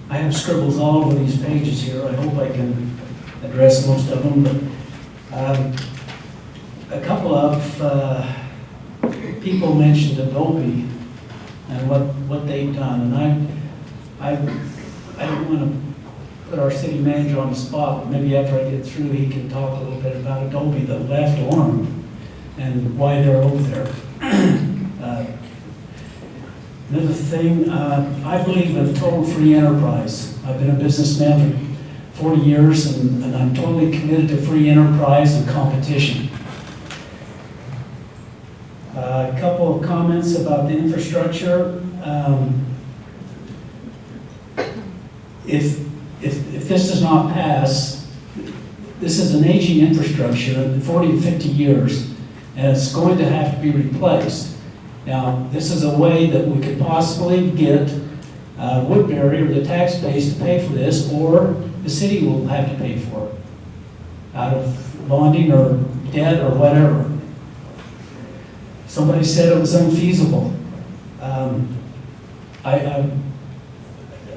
I have scribbles all over these pages here. I hope I can address most of them, but a couple of people mentioned Adobe and what they've done, and I don't want to put our city manager on the spot, but maybe after I get through, he can talk a little bit about Adobe that left Orem and why they're over there. Another thing, I believe in total free enterprise. I've been a businessman for 40 years, and I'm totally committed to free enterprise and competition. A couple of comments about the infrastructure. If this does not pass, this is an aging infrastructure in 40 to 50 years, and it's going to have to be replaced. Now, this is a way that we could possibly get Woodbury or the tax base to pay for this, or the city will have to pay for it out of bonding or debt or whatever. Somebody said it was unfeasible.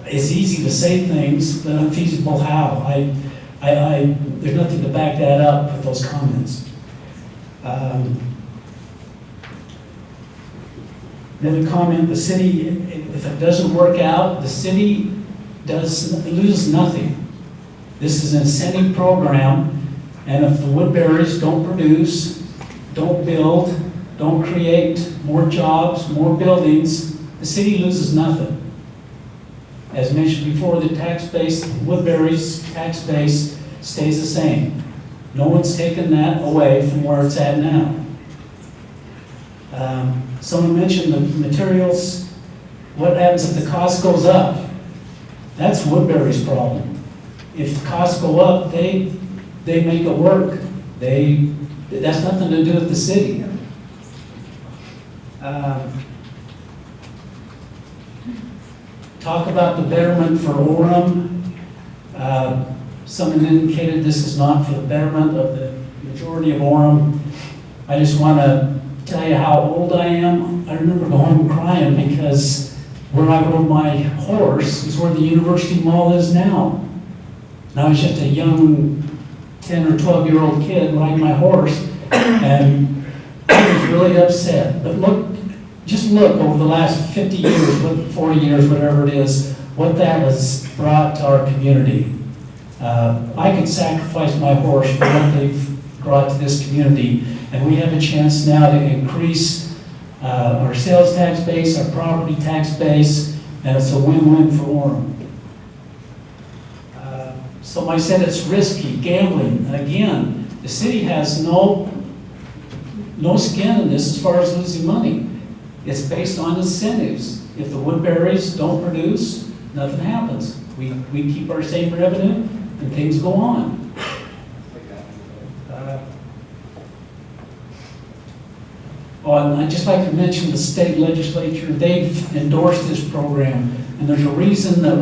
It's easy to say things, but unfeasible how? There's nothing to back that up with those comments. Another comment, the city, if it doesn't work out, the city loses nothing. This is an incentive program, and if the Woodburys don't produce, don't build, don't create more jobs, more buildings, the city loses nothing. As mentioned before, the tax base, Woodbury's tax base stays the same. No one's taken that away from where it's at now. Someone mentioned the materials. What happens if the cost goes up? That's Woodbury's problem. If the costs go up, they make it work. That's nothing to do with the city. Talk about the betterment for Orem. Someone indicated this is not for the betterment of the majority of Orem. I just want to tell you how old I am. I remember going home crying because where I rode my horse is where the University Mall is now. And I was just a young 10 or 12-year-old kid riding my horse, and I was really upset. But just look over the last 50 years, 40 years, whatever it is, what that has brought to our community. I could sacrifice my horse for what they've brought to this community, and we have a chance now to increase our sales tax base, our property tax base, and it's a win-win for Orem. Somebody said it's risky, gambling. Again, the city has no skin in this as far as losing money. It's based on incentives. If the Woodburys don't produce, nothing happens. We keep our same revenue and things go on. And I'd just like to mention the state legislature. They've endorsed this program, and there's a reason that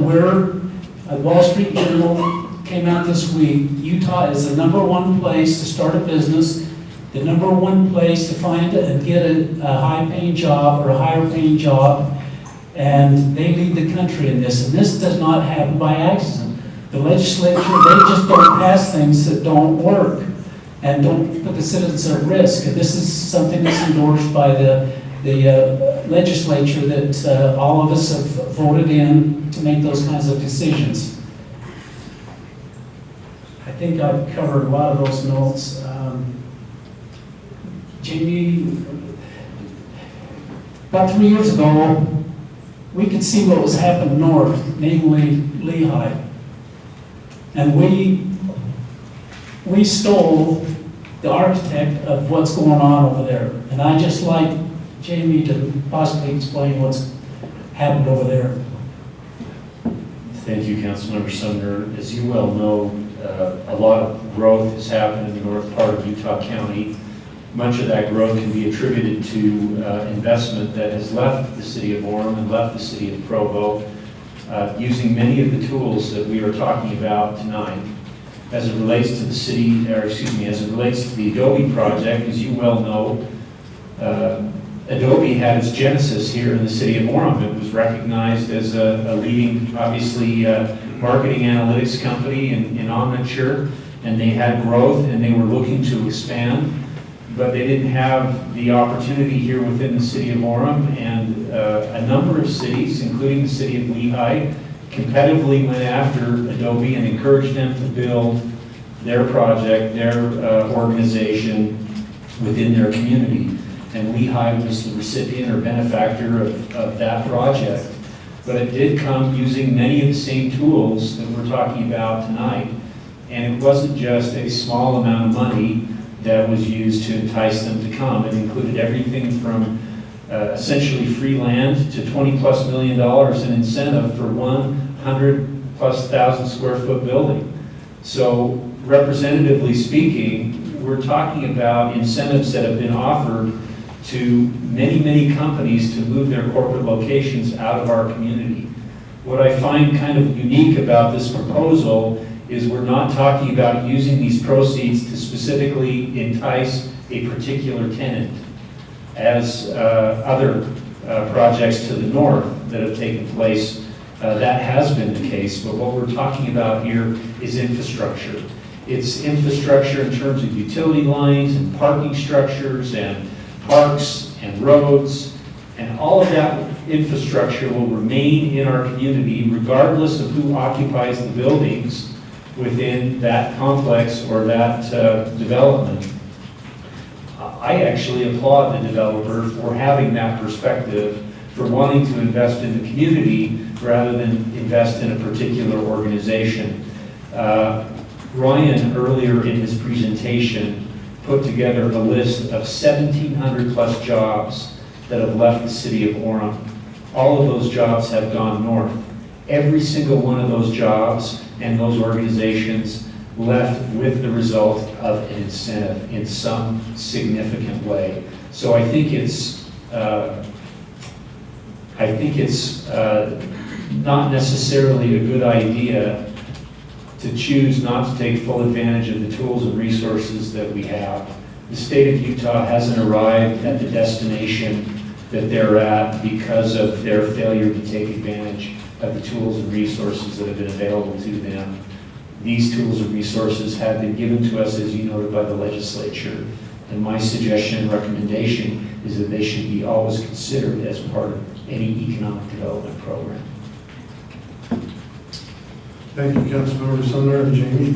Wall Street Journal came out this week. Utah is the #1 place to start a business, the #1 place to find and get a high-paying job or a higher-paying job, and they lead the country in this. And this does not happen by accident. The legislature, they just don't pass things that don't work and don't put the citizens at risk. And this is something that's endorsed by the legislature that all of us have voted in to make those kinds of decisions. I think I've covered a lot of those notes. Jamie, about 3 years ago, we could see what was happening north, namely Lehigh. And we stole the architect of what's going on over there. And I'd just like Jamie to possibly explain what's happened over there. Thank you, Councilmember Sumner. As you well know, a lot of growth has happened in the north part of Utah County. Much of that growth can be attributed to investment that has left the city of Orem and left the city of Provo, using many of the tools that we are talking about tonight. As it relates to the city, or excuse me, as it relates to the Adobe project, as you well know, Adobe had its genesis here in the city of Orem. It was recognized as a leading, obviously, marketing analytics company in Omniture, and they had growth and they were looking to expand, but they didn't have the opportunity here within the city of Orem, and a number of cities, including the city of Lehigh, competitively went after Adobe and encouraged them to build their project, their organization within their community. And Lehigh was the recipient or benefactor of that project. But it did come using many of the same tools that we're talking about tonight. And it wasn't just a small amount of money that was used to entice them to come. It included everything from essentially free land to $20+ million in incentive for 100,000+ square foot building. So representatively speaking, we're talking about incentives that have been offered to many companies to move their corporate locations out of our community. What I find kind of unique about this proposal is we're not talking about using these proceeds to specifically entice a particular tenant, as other projects to the north that have taken place, that has been the case. But what we're talking about here is infrastructure. It's infrastructure in terms of utility lines and parking structures and parks and roads, and all of that infrastructure will remain in our community regardless of who occupies the buildings within that complex or that development. I actually applaud the developer for having that perspective, for wanting to invest in the community rather than invest in a particular organization. Ryan, earlier in his presentation, put together a list of 1,700+ jobs that have left the city of Orem. All of those jobs have gone north. Every single one of those jobs and those organizations left with the result of an incentive in some significant way. So I think it's not necessarily a good idea to choose not to take full advantage of the tools and resources that we have. The state of Utah hasn't arrived at the destination that they're at because of their failure to take advantage of the tools and resources that have been available to them. These tools and resources have been given to us, as you noted, by the legislature. And my suggestion and recommendation is that they should be always considered as part of any economic development program. Thank you, Councilmember Sumner and Jamie.